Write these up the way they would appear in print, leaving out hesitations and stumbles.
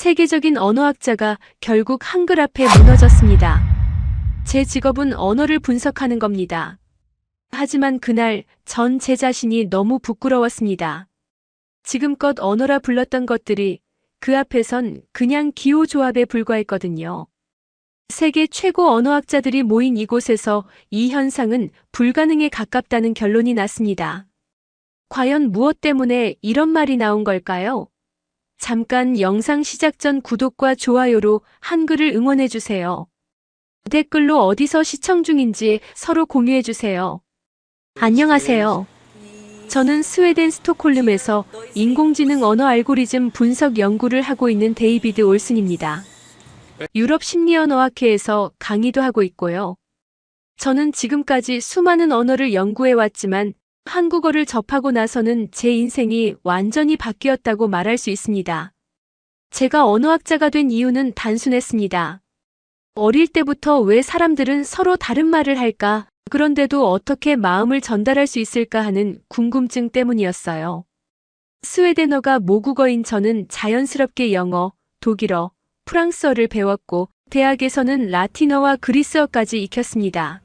세계적인 언어학자가 결국 한글 앞에 무너졌습니다. 제 직업은 언어를 분석하는 겁니다. 하지만 그날 전 제 자신이 너무 부끄러웠습니다. 지금껏 언어라 불렀던 것들이 그 앞에선 그냥 기호조합에 불과했거든요. 세계 최고 언어학자들이 모인 이곳에서 이 현상은 불가능에 가깝다는 결론이 났습니다. 과연 무엇 때문에 이런 말이 나온 걸까요? 잠깐 영상 시작 전 구독과 좋아요로 한글을 응원해주세요. 댓글로 어디서 시청 중인지 서로 공유해주세요. 안녕하세요. 저는 스웨덴 스톡홀름에서 인공지능 언어 알고리즘 분석 연구를 하고 있는 데이비드 올슨입니다. 유럽 심리언어학회에서 강의도 하고 있고요. 저는 지금까지 수많은 언어를 연구해왔지만 한국어를 접하고 나서는 제 인생이 완전히 바뀌었다고 말할 수 있습니다. 제가 언어학자가 된 이유는 단순했습니다. 어릴 때부터 왜 사람들은 서로 다른 말을 할까? 그런데도 어떻게 마음을 전달할 수 있을까 하는 궁금증 때문이었어요. 스웨덴어가 모국어인 저는 자연스럽게 영어, 독일어, 프랑스어를 배웠고 대학에서는 라틴어와 그리스어까지 익혔습니다.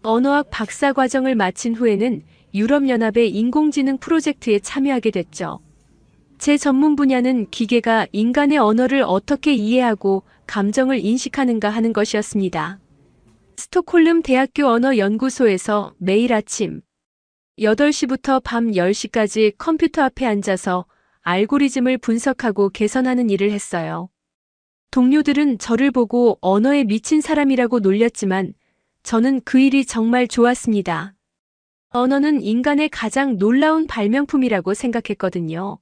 언어학 박사 과정을 마친 후에는 유럽연합의 인공지능 프로젝트에 참여하게 됐죠. 제 전문 분야는 기계가 인간의 언어를 어떻게 이해하고 감정을 인식하는가 하는 것이었습니다. 스톡홀름 대학교 언어연구소에서 매일 아침 8시부터 밤 10시까지 컴퓨터 앞에 앉아서 알고리즘을 분석하고 개선하는 일을 했어요. 동료들은 저를 보고 언어에 미친 사람이라고 놀렸지만 저는 그 일이 정말 좋았습니다. 언어는 인간의 가장 놀라운 발명품이라고 생각했거든요.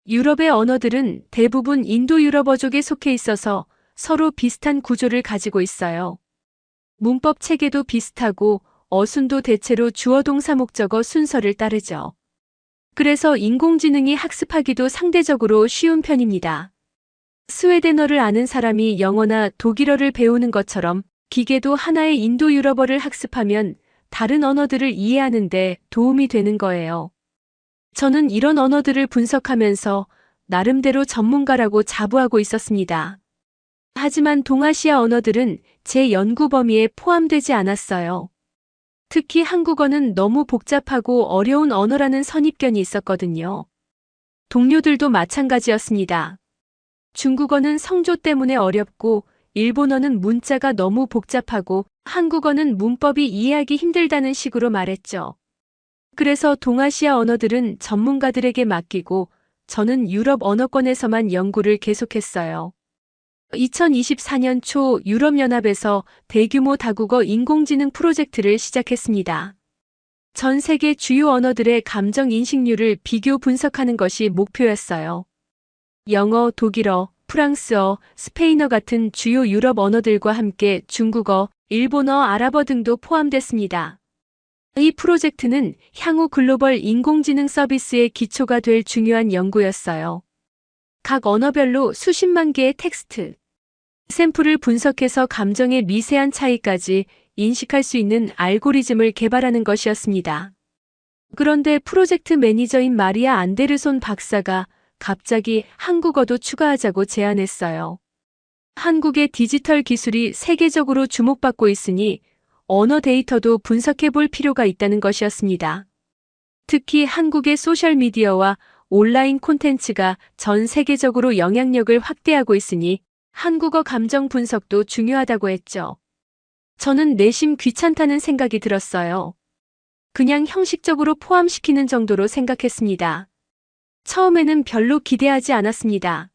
유럽의 언어들은 대부분 인도유럽어족에 속해 있어서 서로 비슷한 구조를 가지고 있어요. 문법 체계도 비슷하고 어순도 대체로 주어 동사 목적어 순서를 따르죠. 그래서 인공지능이 학습하기도 상대적으로 쉬운 편입니다. 스웨덴어를 아는 사람이 영어나 독일어를 배우는 것처럼 기계도 하나의 인도유럽어를 학습하면 다른 언어들을 이해하는 데 도움이 되는 거예요. 저는 이런 언어들을 분석하면서 나름대로 전문가라고 자부하고 있었습니다. 하지만 동아시아 언어들은 제 연구 범위에 포함되지 않았어요. 특히 한국어는 너무 복잡하고 어려운 언어라는 선입견이 있었거든요. 동료들도 마찬가지였습니다. 중국어는 성조 때문에 어렵고 일본어는 문자가 너무 복잡하고 한국어는 문법이 이해하기 힘들다는 식으로 말했죠. 그래서 동아시아 언어들은 전문가들에게 맡기고 저는 유럽 언어권에서만 연구를 계속했어요. 2024년 초 유럽연합에서 대규모 다국어 인공지능 프로젝트를 시작했습니다. 전 세계 주요 언어들의 감정 인식률을 비교 분석하는 것이 목표였어요. 영어, 독일어, 프랑스어, 스페인어 같은 주요 유럽 언어들과 함께 중국어, 일본어, 아랍어 등도 포함됐습니다. 이 프로젝트는 향후 글로벌 인공지능 서비스의 기초가 될 중요한 연구였어요. 각 언어별로 수십만 개의 텍스트, 샘플을 분석해서 감정의 미세한 차이까지 인식할 수 있는 알고리즘을 개발하는 것이었습니다. 그런데 프로젝트 매니저인 마리아 안데르손 박사가 갑자기 한국어도 추가하자고 제안했어요. 한국의 디지털 기술이 세계적으로 주목받고 있으니 언어 데이터도 분석해 볼 필요가 있다는 것이었습니다. 특히 한국의 소셜미디어와 온라인 콘텐츠가 전 세계적으로 영향력을 확대하고 있으니 한국어 감정 분석도 중요하다고 했죠. 저는 내심 귀찮다는 생각이 들었어요. 그냥 형식적으로 포함시키는 정도로 생각했습니다. 처음에는 별로 기대하지 않았습니다.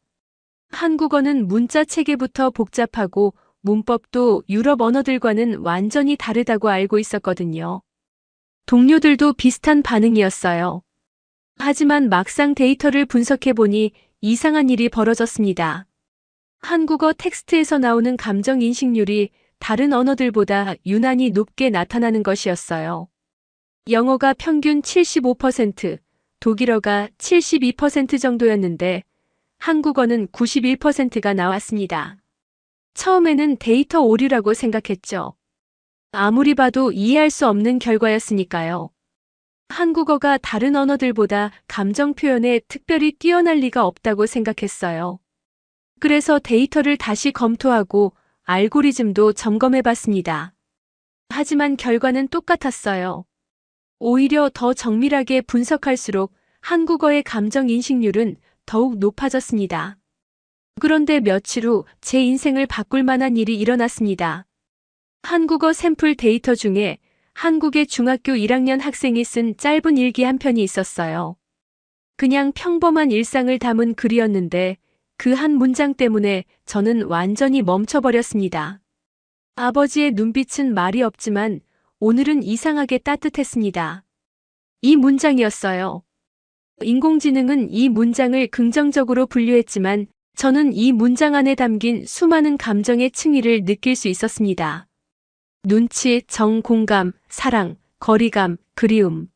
한국어는 문자 체계부터 복잡하고 문법도 유럽 언어들과는 완전히 다르다고 알고 있었거든요. 동료들도 비슷한 반응이었어요. 하지만 막상 데이터를 분석해보니 이상한 일이 벌어졌습니다. 한국어 텍스트에서 나오는 감정 인식률이 다른 언어들보다 유난히 높게 나타나는 것이었어요. 영어가 평균 75%, 독일어가 72% 정도였는데 한국어는 91%가 나왔습니다. 처음에는 데이터 오류라고 생각했죠. 아무리 봐도 이해할 수 없는 결과였으니까요. 한국어가 다른 언어들보다 감정 표현에 특별히 뛰어날 리가 없다고 생각했어요. 그래서 데이터를 다시 검토하고 알고리즘도 점검해 봤습니다. 하지만 결과는 똑같았어요. 오히려 더 정밀하게 분석할수록 한국어의 감정 인식률은 더욱 높아졌습니다. 그런데 며칠 후 제 인생을 바꿀 만한 일이 일어났습니다. 한국어 샘플 데이터 중에 한국의 중학교 1학년 학생이 쓴 짧은 일기 한 편이 있었어요. 그냥 평범한 일상을 담은 글이었는데 그 한 문장 때문에 저는 완전히 멈춰버렸습니다. 아버지의 눈빛은 말이 없지만 오늘은 이상하게 따뜻했습니다. 이 문장이었어요. 인공지능은 이 문장을 긍정적으로 분류했지만 저는 이 문장 안에 담긴 수많은 감정의 층위를 느낄 수 있었습니다. 눈치, 정, 공감, 사랑, 거리감, 그리움.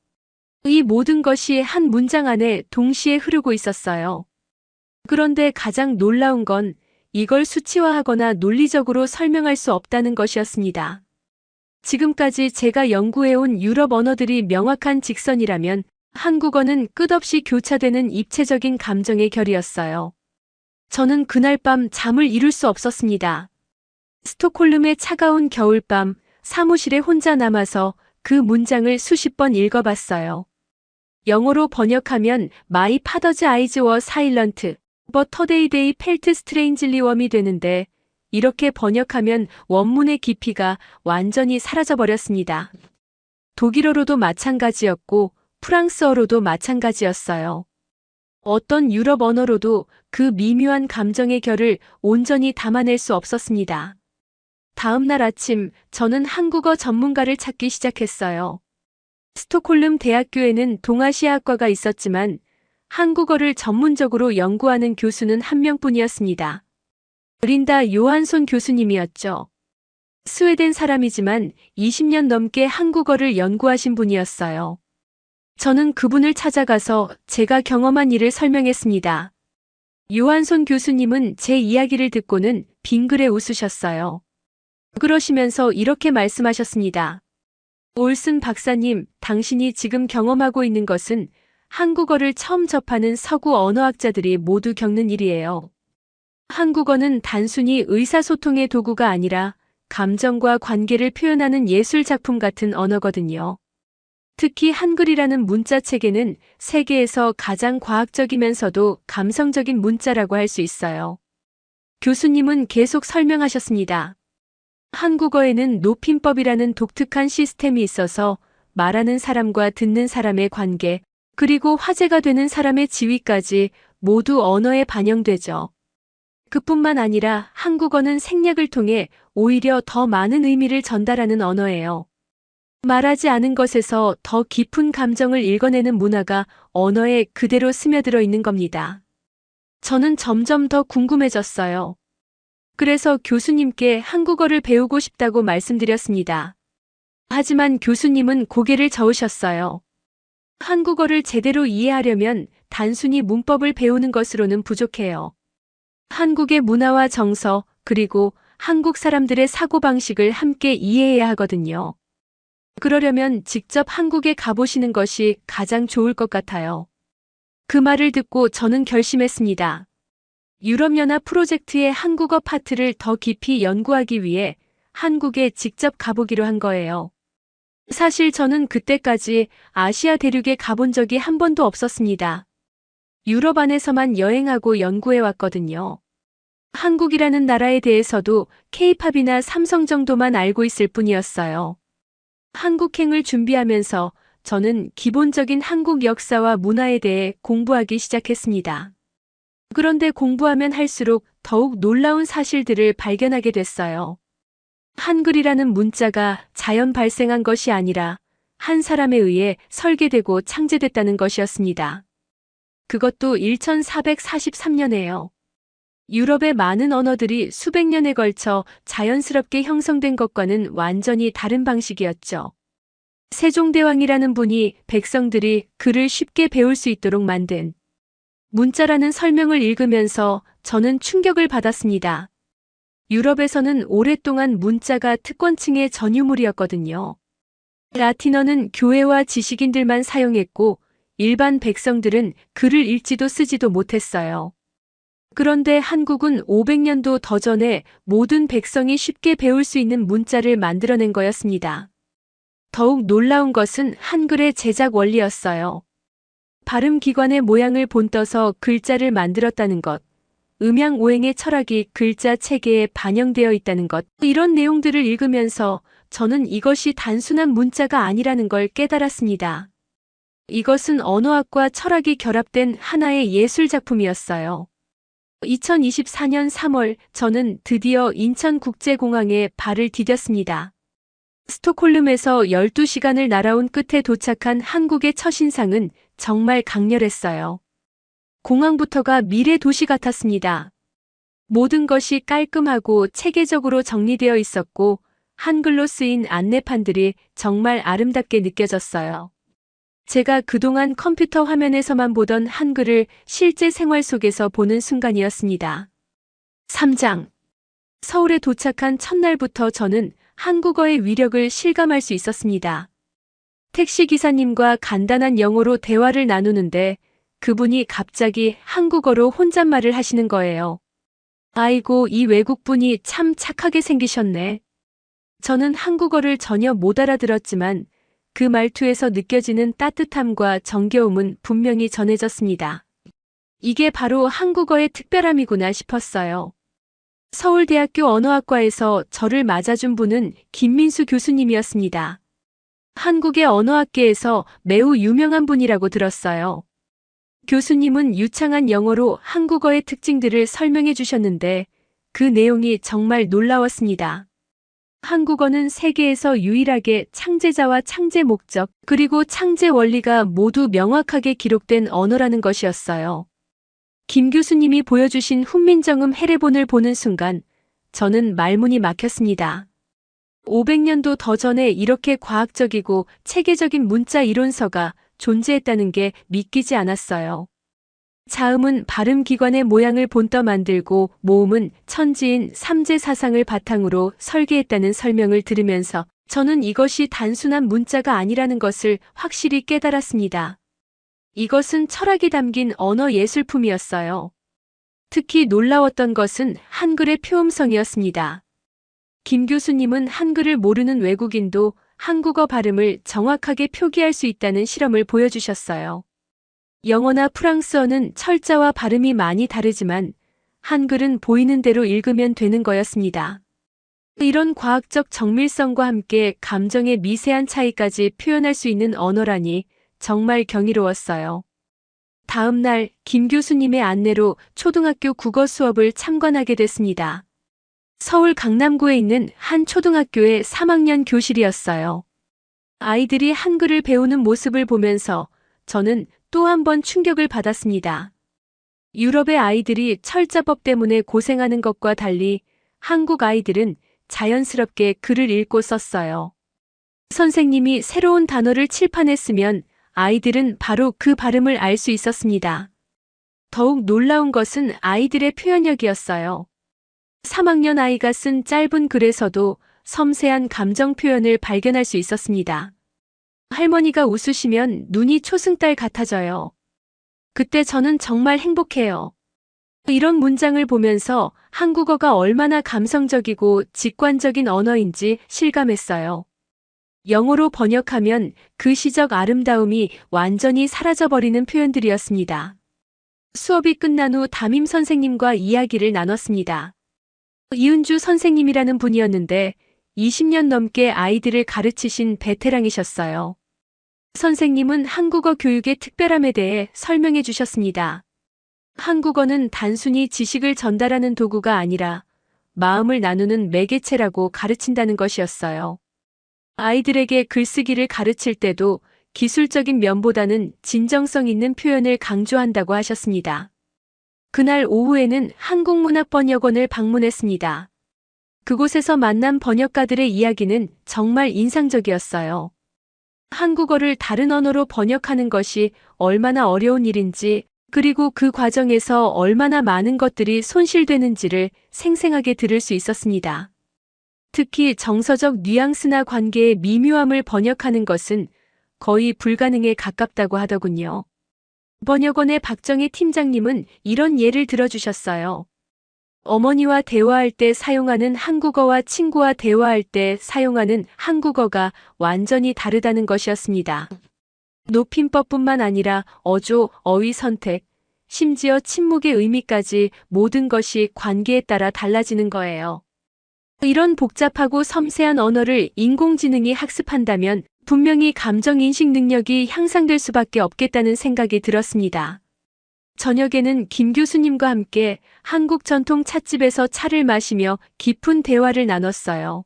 이 모든 것이 한 문장 안에 동시에 흐르고 있었어요. 그런데 가장 놀라운 건 이걸 수치화하거나 논리적으로 설명할 수 없다는 것이었습니다. 지금까지 제가 연구해온 유럽 언어들이 명확한 직선이라면 한국어는 끝없이 교차되는 입체적인 감정의 결이었어요. 저는 그날 밤 잠을 이룰 수 없었습니다. 스톡홀름의 차가운 겨울밤, 사무실에 혼자 남아서 그 문장을 수십 번 읽어봤어요. 영어로 번역하면 My father's eyes were silent, but today they felt strangely warm이 되는데 이렇게 번역하면 원문의 깊이가 완전히 사라져버렸습니다. 독일어로도 마찬가지였고 프랑스어로도 마찬가지였어요. 어떤 유럽 언어로도 그 미묘한 감정의 결을 온전히 담아낼 수 없었습니다. 다음 날 아침 저는 한국어 전문가를 찾기 시작했어요. 스톡홀름 대학교에는 동아시아학과가 있었지만 한국어를 전문적으로 연구하는 교수는 한 명뿐이었습니다. 린다 요한손 교수님이었죠. 스웨덴 사람이지만 20년 넘게 한국어를 연구하신 분이었어요. 저는 그분을 찾아가서 제가 경험한 일을 설명했습니다. 요한손 교수님은 제 이야기를 듣고는 빙그레 웃으셨어요. 그러시면서 이렇게 말씀하셨습니다. 올슨 박사님, 당신이 지금 경험하고 있는 것은 한국어를 처음 접하는 서구 언어학자들이 모두 겪는 일이에요. 한국어는 단순히 의사소통의 도구가 아니라 감정과 관계를 표현하는 예술 작품 같은 언어거든요. 특히 한글이라는 문자 체계는 세계에서 가장 과학적이면서도 감성적인 문자라고 할 수 있어요. 교수님은 계속 설명하셨습니다. 한국어에는 높임법이라는 독특한 시스템이 있어서 말하는 사람과 듣는 사람의 관계, 그리고 화제가 되는 사람의 지위까지 모두 언어에 반영되죠. 그뿐만 아니라 한국어는 생략을 통해 오히려 더 많은 의미를 전달하는 언어예요. 말하지 않은 것에서 더 깊은 감정을 읽어내는 문화가 언어에 그대로 스며들어 있는 겁니다. 저는 점점 더 궁금해졌어요. 그래서 교수님께 한국어를 배우고 싶다고 말씀드렸습니다. 하지만 교수님은 고개를 저으셨어요. 한국어를 제대로 이해하려면 단순히 문법을 배우는 것으로는 부족해요. 한국의 문화와 정서, 그리고 한국 사람들의 사고방식을 함께 이해해야 하거든요. 그러려면 직접 한국에 가보시는 것이 가장 좋을 것 같아요. 그 말을 듣고 저는 결심했습니다. 유럽연합 프로젝트의 한국어 파트를 더 깊이 연구하기 위해 한국에 직접 가보기로 한 거예요. 사실 저는 그때까지 아시아 대륙에 가본 적이 한 번도 없었습니다. 유럽 안에서만 여행하고 연구해 왔거든요. 한국이라는 나라에 대해서도 K-팝이나 삼성 정도만 알고 있을 뿐이었어요. 한국행을 준비하면서 저는 기본적인 한국 역사와 문화에 대해 공부하기 시작했습니다. 그런데 공부하면 할수록 더욱 놀라운 사실들을 발견하게 됐어요. 한글이라는 문자가 자연 발생한 것이 아니라 한 사람에 의해 설계되고 창제됐다는 것이었습니다. 그것도 1443년에요. 유럽의 많은 언어들이 수백 년에 걸쳐 자연스럽게 형성된 것과는 완전히 다른 방식이었죠. 세종대왕이라는 분이 백성들이 글을 쉽게 배울 수 있도록 만든 문자라는 설명을 읽으면서 저는 충격을 받았습니다. 유럽에서는 오랫동안 문자가 특권층의 전유물이었거든요. 라틴어는 교회와 지식인들만 사용했고 일반 백성들은 글을 읽지도 쓰지도 못했어요. 그런데 한국은 500년도 더 전에 모든 백성이 쉽게 배울 수 있는 문자를 만들어낸 거였습니다. 더욱 놀라운 것은 한글의 제작 원리였어요. 발음기관의 모양을 본떠서 글자를 만들었다는 것, 음양오행의 철학이 글자 체계에 반영되어 있다는 것, 이런 내용들을 읽으면서 저는 이것이 단순한 문자가 아니라는 걸 깨달았습니다. 이것은 언어학과 철학이 결합된 하나의 예술작품이었어요. 2024년 3월 저는 드디어 인천국제공항에 발을 디뎠습니다. 스톡홀름에서 12시간을 날아온 끝에 도착한 한국의 첫인상은 정말 강렬했어요. 공항부터가 미래 도시 같았습니다. 모든 것이 깔끔하고 체계적으로 정리되어 있었고 한글로 쓰인 안내판들이 정말 아름답게 느껴졌어요. 제가 그동안 컴퓨터 화면에서만 보던 한글을 실제 생활 속에서 보는 순간이었습니다. 3장. 서울에 도착한 첫날부터 저는 한국어의 위력을 실감할 수 있었습니다. 택시기사님과 간단한 영어로 대화를 나누는데 그분이 갑자기 한국어로 혼잣말을 하시는 거예요. 아이고, 이 외국분이 참 착하게 생기셨네. 저는 한국어를 전혀 못 알아들었지만 그 말투에서 느껴지는 따뜻함과 정겨움은 분명히 전해졌습니다. 이게 바로 한국어의 특별함이구나 싶었어요. 서울대학교 언어학과에서 저를 맞아준 분은 김민수 교수님이었습니다. 한국의 언어학계에서 매우 유명한 분이라고 들었어요. 교수님은 유창한 영어로 한국어의 특징들을 설명해 주셨는데 그 내용이 정말 놀라웠습니다. 한국어는 세계에서 유일하게 창제자와 창제 목적, 그리고 창제 원리가 모두 명확하게 기록된 언어라는 것이었어요. 김 교수님이 보여주신 훈민정음 해례본을 보는 순간 저는 말문이 막혔습니다. 500년도 더 전에 이렇게 과학적이고 체계적인 문자 이론서가 존재했다는 게 믿기지 않았어요. 자음은 발음기관의 모양을 본떠 만들고 모음은 천지인 삼재 사상을 바탕으로 설계했다는 설명을 들으면서 저는 이것이 단순한 문자가 아니라는 것을 확실히 깨달았습니다. 이것은 철학이 담긴 언어 예술품이었어요. 특히 놀라웠던 것은 한글의 표음성이었습니다. 김 교수님은 한글을 모르는 외국인도 한국어 발음을 정확하게 표기할 수 있다는 실험을 보여주셨어요. 영어나 프랑스어는 철자와 발음이 많이 다르지만 한글은 보이는 대로 읽으면 되는 거였습니다. 이런 과학적 정밀성과 함께 감정의 미세한 차이까지 표현할 수 있는 언어라니 정말 경이로웠어요. 다음 날 김 교수님의 안내로 초등학교 국어 수업을 참관하게 됐습니다. 서울 강남구에 있는 한 초등학교의 3학년 교실이었어요. 아이들이 한글을 배우는 모습을 보면서 저는 또 한 번 충격을 받았습니다. 유럽의 아이들이 철자법 때문에 고생하는 것과 달리 한국 아이들은 자연스럽게 글을 읽고 썼어요. 선생님이 새로운 단어를 칠판에 쓰면 아이들은 바로 그 발음을 알 수 있었습니다. 더욱 놀라운 것은 아이들의 표현력이었어요. 3학년 아이가 쓴 짧은 글에서도 섬세한 감정 표현을 발견할 수 있었습니다. 할머니가 웃으시면 눈이 초승달 같아져요. 그때 저는 정말 행복해요. 이런 문장을 보면서 한국어가 얼마나 감성적이고 직관적인 언어인지 실감했어요. 영어로 번역하면 그 시적 아름다움이 완전히 사라져버리는 표현들이었습니다. 수업이 끝난 후 담임 선생님과 이야기를 나눴습니다. 이은주 선생님이라는 분이었는데 20년 넘게 아이들을 가르치신 베테랑이셨어요. 선생님은 한국어 교육의 특별함에 대해 설명해 주셨습니다. 한국어는 단순히 지식을 전달하는 도구가 아니라 마음을 나누는 매개체라고 가르친다는 것이었어요. 아이들에게 글쓰기를 가르칠 때도 기술적인 면보다는 진정성 있는 표현을 강조한다고 하셨습니다. 그날 오후에는 한국문학번역원을 방문했습니다. 그곳에서 만난 번역가들의 이야기는 정말 인상적이었어요. 한국어를 다른 언어로 번역하는 것이 얼마나 어려운 일인지, 그리고 그 과정에서 얼마나 많은 것들이 손실되는지를 생생하게 들을 수 있었습니다. 특히 정서적 뉘앙스나 관계의 미묘함을 번역하는 것은 거의 불가능에 가깝다고 하더군요. 번역원의 박정희 팀장님은 이런 예를 들어주셨어요. 어머니와 대화할 때 사용하는 한국어와 친구와 대화할 때 사용하는 한국어가 완전히 다르다는 것이었습니다. 높임법뿐만 아니라 어조, 어휘 선택, 심지어 침묵의 의미까지 모든 것이 관계에 따라 달라지는 거예요. 이런 복잡하고 섬세한 언어를 인공지능이 학습한다면 분명히 감정인식 능력이 향상될 수밖에 없겠다는 생각이 들었습니다. 저녁에는 김 교수님과 함께 한국 전통 찻집에서 차를 마시며 깊은 대화를 나눴어요.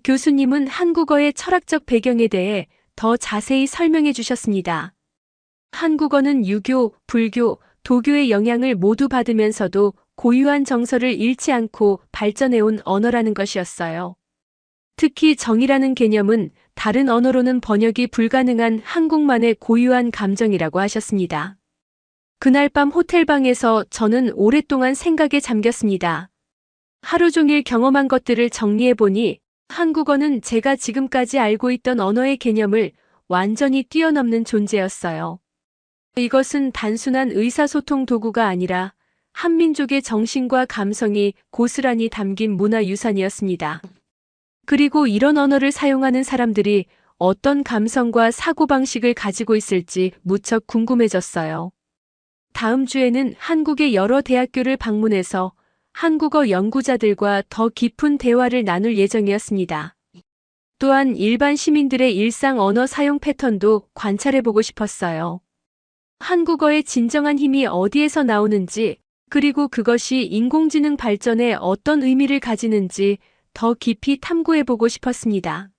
교수님은 한국어의 철학적 배경에 대해 더 자세히 설명해 주셨습니다. 한국어는 유교, 불교, 도교의 영향을 모두 받으면서도 고유한 정서를 잃지 않고 발전해온 언어라는 것이었어요. 특히 정이라는 개념은 다른 언어로는 번역이 불가능한 한국만의 고유한 감정이라고 하셨습니다. 그날 밤 호텔방에서 저는 오랫동안 생각에 잠겼습니다. 하루 종일 경험한 것들을 정리해보니 한국어는 제가 지금까지 알고 있던 언어의 개념을 완전히 뛰어넘는 존재였어요. 이것은 단순한 의사소통 도구가 아니라 한민족의 정신과 감성이 고스란히 담긴 문화유산이었습니다. 그리고 이런 언어를 사용하는 사람들이 어떤 감성과 사고방식을 가지고 있을지 무척 궁금해졌어요. 다음 주에는 한국의 여러 대학교를 방문해서 한국어 연구자들과 더 깊은 대화를 나눌 예정이었습니다. 또한 일반 시민들의 일상 언어 사용 패턴도 관찰해보고 싶었어요. 한국어의 진정한 힘이 어디에서 나오는지, 그리고 그것이 인공지능 발전에 어떤 의미를 가지는지 더 깊이 탐구해보고 싶었습니다.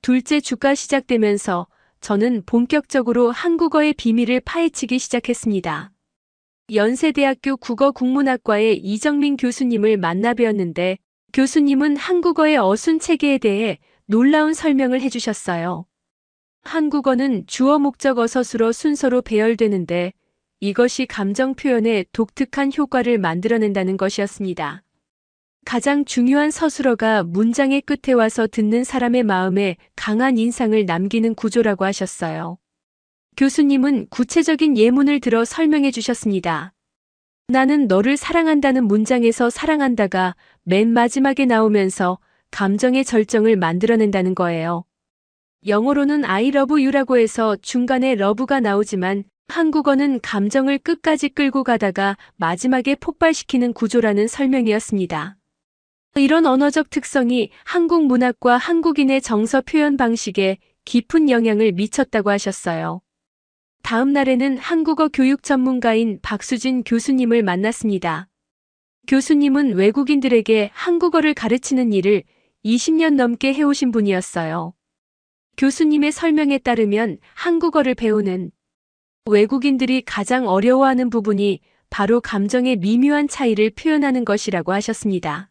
둘째 주가 시작되면서 저는 본격적으로 한국어의 비밀을 파헤치기 시작했습니다. 연세대학교 국어국문학과의 이정민 교수님을 만나 뵈었는데 교수님은 한국어의 어순 체계에 대해 놀라운 설명을 해주셨어요. 한국어는 주어 목적 어서술어 순서로 배열되는데 이것이 감정 표현에 독특한 효과를 만들어낸다는 것이었습니다. 가장 중요한 서술어가 문장의 끝에 와서 듣는 사람의 마음에 강한 인상을 남기는 구조라고 하셨어요. 교수님은 구체적인 예문을 들어 설명해 주셨습니다. 나는 너를 사랑한다는 문장에서 사랑한다가 맨 마지막에 나오면서 감정의 절정을 만들어낸다는 거예요. 영어로는 I love you라고 해서 중간에 love가 나오지만 한국어는 감정을 끝까지 끌고 가다가 마지막에 폭발시키는 구조라는 설명이었습니다. 이런 언어적 특성이 한국 문학과 한국인의 정서 표현 방식에 깊은 영향을 미쳤다고 하셨어요. 다음 날에는 한국어 교육 전문가인 박수진 교수님을 만났습니다. 교수님은 외국인들에게 한국어를 가르치는 일을 20년 넘게 해오신 분이었어요. 교수님의 설명에 따르면 한국어를 배우는 외국인들이 가장 어려워하는 부분이 바로 감정의 미묘한 차이를 표현하는 것이라고 하셨습니다.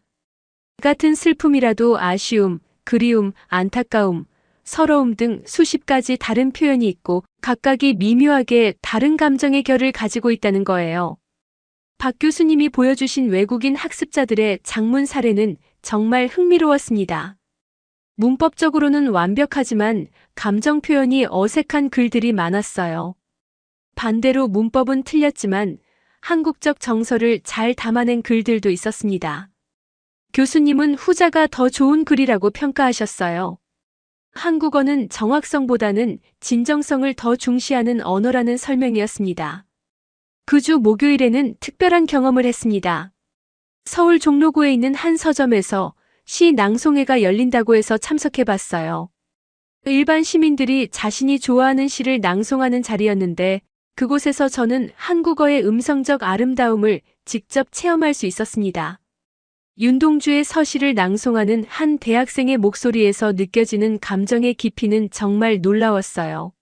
같은 슬픔이라도 아쉬움, 그리움, 안타까움, 서러움 등 수십 가지 다른 표현이 있고 각각이 미묘하게 다른 감정의 결을 가지고 있다는 거예요. 박 교수님이 보여주신 외국인 학습자들의 장문 사례는 정말 흥미로웠습니다. 문법적으로는 완벽하지만 감정 표현이 어색한 글들이 많았어요. 반대로 문법은 틀렸지만 한국적 정서를 잘 담아낸 글들도 있었습니다. 교수님은 후자가 더 좋은 글이라고 평가하셨어요. 한국어는 정확성보다는 진정성을 더 중시하는 언어라는 설명이었습니다. 그 주 목요일에는 특별한 경험을 했습니다. 서울 종로구에 있는 한 서점에서 시 낭송회가 열린다고 해서 참석해봤어요. 일반 시민들이 자신이 좋아하는 시를 낭송하는 자리였는데 그곳에서 저는 한국어의 음성적 아름다움을 직접 체험할 수 있었습니다. 윤동주의 서시를 낭송하는 한 대학생의 목소리에서 느껴지는 감정의 깊이는 정말 놀라웠어요.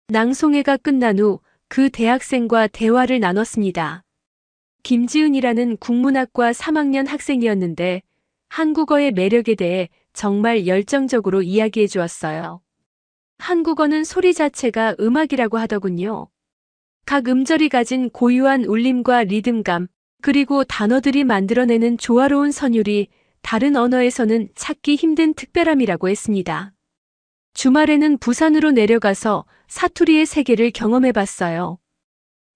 낭송회가 끝난 후 그 대학생과 대화를 나눴습니다. 김지은이라는 국문학과 3학년 학생이었는데 한국어의 매력에 대해 정말 열정적으로 이야기해 주었어요. 한국어는 소리 자체가 음악이라고 하더군요. 각 음절이 가진 고유한 울림과 리듬감, 그리고 단어들이 만들어내는 조화로운 선율이 다른 언어에서는 찾기 힘든 특별함이라고 했습니다. 주말에는 부산으로 내려가서 사투리의 세계를 경험해봤어요.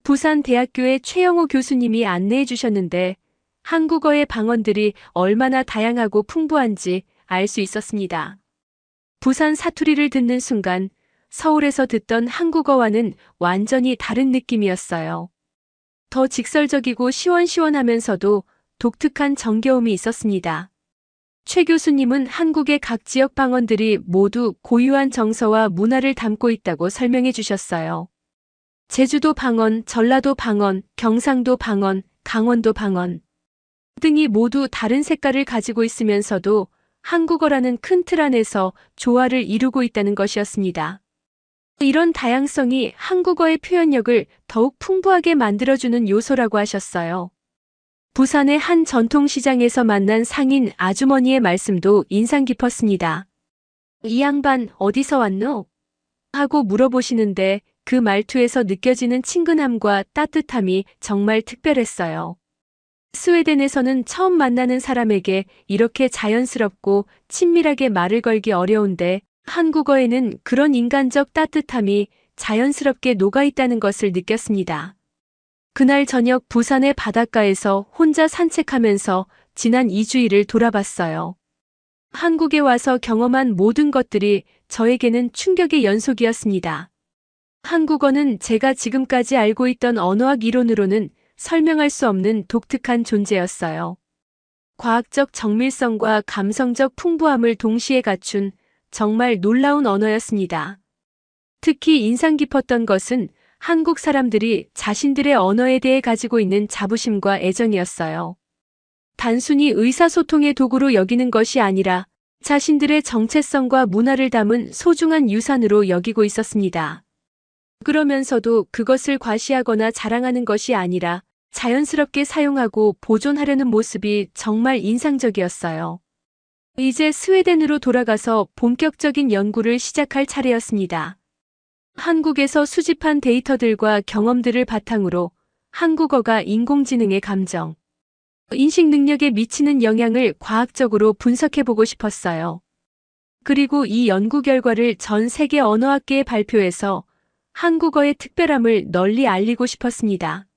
부산대학교의 최영호 교수님이 안내해 주셨는데 한국어의 방언들이 얼마나 다양하고 풍부한지 알 수 있었습니다. 부산 사투리를 듣는 순간 서울에서 듣던 한국어와는 완전히 다른 느낌이었어요. 더 직설적이고 시원시원하면서도 독특한 정겨움이 있었습니다. 최 교수님은 한국의 각 지역 방언들이 모두 고유한 정서와 문화를 담고 있다고 설명해 주셨어요. 제주도 방언, 전라도 방언, 경상도 방언, 강원도 방언 등이 모두 다른 색깔을 가지고 있으면서도 한국어라는 큰 틀 안에서 조화를 이루고 있다는 것이었습니다. 이런 다양성이 한국어의 표현력을 더욱 풍부하게 만들어주는 요소라고 하셨어요. 부산의 한 전통시장에서 만난 상인 아주머니의 말씀도 인상 깊었습니다. 이 양반 어디서 왔노? 하고 물어보시는데 그 말투에서 느껴지는 친근함과 따뜻함이 정말 특별했어요. 스웨덴에서는 처음 만나는 사람에게 이렇게 자연스럽고 친밀하게 말을 걸기 어려운데 한국어에는 그런 인간적 따뜻함이 자연스럽게 녹아있다는 것을 느꼈습니다. 그날 저녁 부산의 바닷가에서 혼자 산책하면서 지난 2주일을 돌아봤어요. 한국에 와서 경험한 모든 것들이 저에게는 충격의 연속이었습니다. 한국어는 제가 지금까지 알고 있던 언어학 이론으로는 설명할 수 없는 독특한 존재였어요. 과학적 정밀성과 감성적 풍부함을 동시에 갖춘 정말 놀라운 언어였습니다. 특히 인상 깊었던 것은 한국 사람들이 자신들의 언어에 대해 가지고 있는 자부심과 애정이었어요. 단순히 의사소통의 도구로 여기는 것이 아니라 자신들의 정체성과 문화를 담은 소중한 유산으로 여기고 있었습니다. 그러면서도 그것을 과시하거나 자랑하는 것이 아니라 자연스럽게 사용하고 보존하려는 모습이 정말 인상적이었어요. 이제 스웨덴으로 돌아가서 본격적인 연구를 시작할 차례였습니다. 한국에서 수집한 데이터들과 경험들을 바탕으로 한국어가 인공지능의 감정, 인식 능력에 미치는 영향을 과학적으로 분석해보고 싶었어요. 그리고 이 연구 결과를 전 세계 언어학계에 발표해서 한국어의 특별함을 널리 알리고 싶었습니다.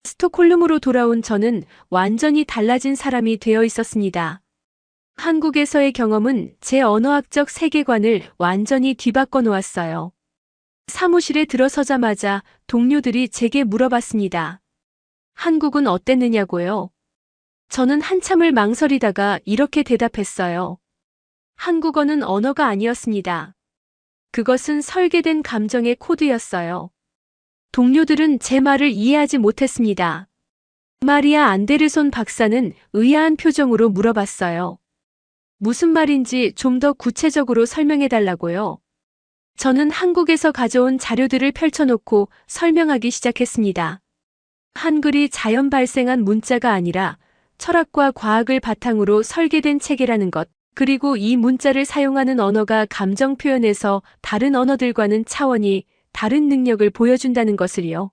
스톡홀름으로 돌아온 저는 완전히 달라진 사람이 되어 있었습니다. 한국에서의 경험은 제 언어학적 세계관을 완전히 뒤바꿔 놓았어요. 사무실에 들어서자마자 동료들이 제게 물어봤습니다. 한국은 어땠느냐고요? 저는 한참을 망설이다가 이렇게 대답했어요. 한국어는 언어가 아니었습니다. 그것은 설계된 감정의 코드였어요. 동료들은 제 말을 이해하지 못했습니다. 마리아 안데르손 박사는 의아한 표정으로 물어봤어요. 무슨 말인지 좀 더 구체적으로 설명해달라고요. 저는 한국에서 가져온 자료들을 펼쳐놓고 설명하기 시작했습니다. 한글이 자연 발생한 문자가 아니라 철학과 과학을 바탕으로 설계된 체계라는 것, 그리고 이 문자를 사용하는 언어가 감정 표현에서 다른 언어들과는 차원이 다른 능력을 보여준다는 것을요.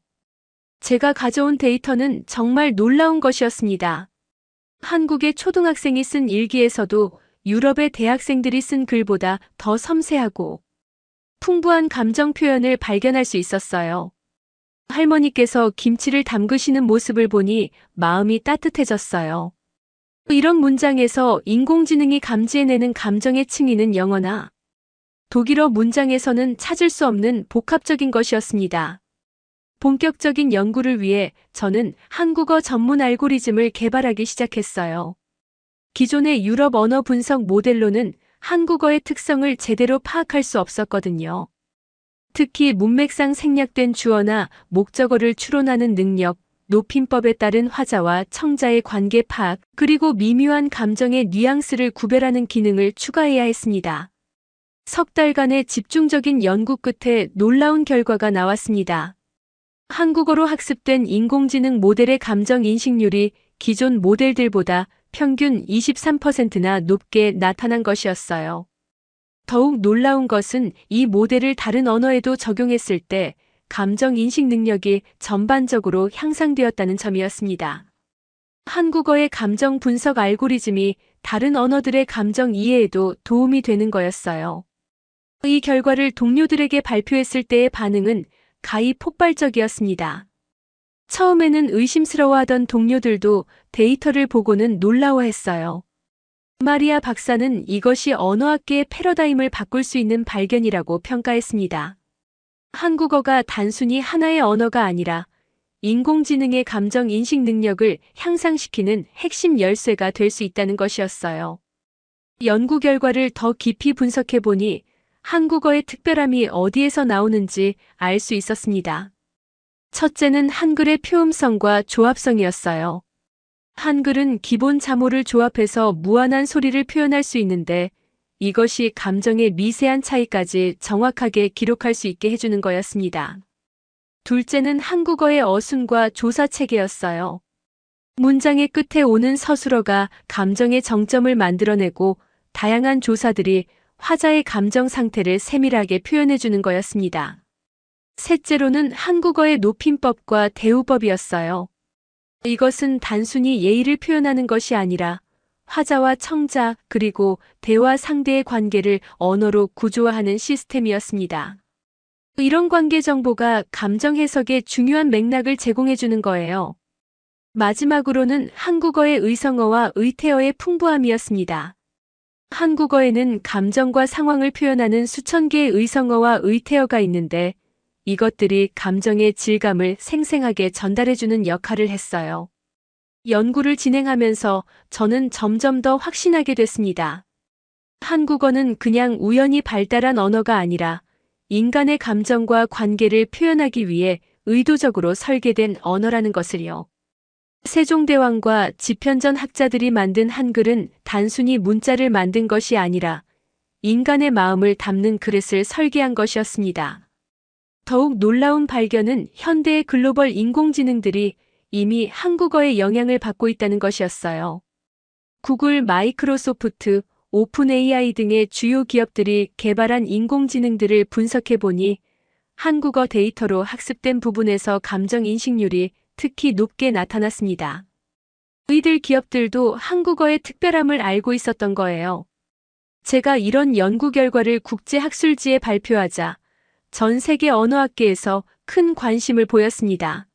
제가 가져온 데이터는 정말 놀라운 것이었습니다. 한국의 초등학생이 쓴 일기에서도 유럽의 대학생들이 쓴 글보다 더 섬세하고 풍부한 감정 표현을 발견할 수 있었어요. 할머니께서 김치를 담그시는 모습을 보니 마음이 따뜻해졌어요. 이런 문장에서 인공지능이 감지해내는 감정의 층위는 영어나 독일어 문장에서는 찾을 수 없는 복합적인 것이었습니다. 본격적인 연구를 위해 저는 한국어 전문 알고리즘을 개발하기 시작했어요. 기존의 유럽 언어 분석 모델로는 한국어의 특성을 제대로 파악할 수 없었거든요. 특히 문맥상 생략된 주어나 목적어를 추론하는 능력, 높임법에 따른 화자와 청자의 관계 파악, 그리고 미묘한 감정의 뉘앙스를 구별하는 기능을 추가해야 했습니다. 석 달간의 집중적인 연구 끝에 놀라운 결과가 나왔습니다. 한국어로 학습된 인공지능 모델의 감정 인식률이 기존 모델들보다 평균 23%나 높게 나타난 것이었어요. 더욱 놀라운 것은 이 모델을 다른 언어에도 적용했을 때 감정 인식 능력이 전반적으로 향상되었다는 점이었습니다. 한국어의 감정 분석 알고리즘이 다른 언어들의 감정 이해에도 도움이 되는 거였어요. 이 결과를 동료들에게 발표했을 때의 반응은 가히 폭발적이었습니다. 처음에는 의심스러워하던 동료들도 데이터를 보고는 놀라워했어요. 마리아 박사는 이것이 언어학계의 패러다임을 바꿀 수 있는 발견이라고 평가했습니다. 한국어가 단순히 하나의 언어가 아니라 인공지능의 감정 인식 능력을 향상시키는 핵심 열쇠가 될 수 있다는 것이었어요. 연구 결과를 더 깊이 분석해 보니 한국어의 특별함이 어디에서 나오는지 알 수 있었습니다. 첫째는 한글의 표음성과 조합성이었어요. 한글은 기본 자모를 조합해서 무한한 소리를 표현할 수 있는데 이것이 감정의 미세한 차이까지 정확하게 기록할 수 있게 해주는 거였습니다. 둘째는 한국어의 어순과 조사 체계였어요. 문장의 끝에 오는 서술어가 감정의 정점을 만들어내고 다양한 조사들이 화자의 감정 상태를 세밀하게 표현해주는 거였습니다. 셋째로는 한국어의 높임법과 대우법이었어요. 이것은 단순히 예의를 표현하는 것이 아니라 화자와 청자 그리고 대화 상대의 관계를 언어로 구조화하는 시스템이었습니다. 이런 관계 정보가 감정 해석에 중요한 맥락을 제공해주는 거예요. 마지막으로는 한국어의 의성어와 의태어의 풍부함이었습니다. 한국어에는 감정과 상황을 표현하는 수천 개의 의성어와 의태어가 있는데 이것들이 감정의 질감을 생생하게 전달해주는 역할을 했어요. 연구를 진행하면서 저는 점점 더 확신하게 됐습니다. 한국어는 그냥 우연히 발달한 언어가 아니라 인간의 감정과 관계를 표현하기 위해 의도적으로 설계된 언어라는 것을요. 세종대왕과 집현전 학자들이 만든 한글은 단순히 문자를 만든 것이 아니라 인간의 마음을 담는 그릇을 설계한 것이었습니다. 더욱 놀라운 발견은 현대의 글로벌 인공지능들이 이미 한국어의 영향을 받고 있다는 것이었어요. 구글, 마이크로소프트, 오픈 AI 등의 주요 기업들이 개발한 인공지능들을 분석해 보니 한국어 데이터로 학습된 부분에서 감정 인식률이 특히 높게 나타났습니다. 이들 기업들도 한국어의 특별함을 알고 있었던 거예요. 제가 이런 연구 결과를 국제학술지에 발표하자 전 세계 언어학계에서 큰 관심을 보였습니다.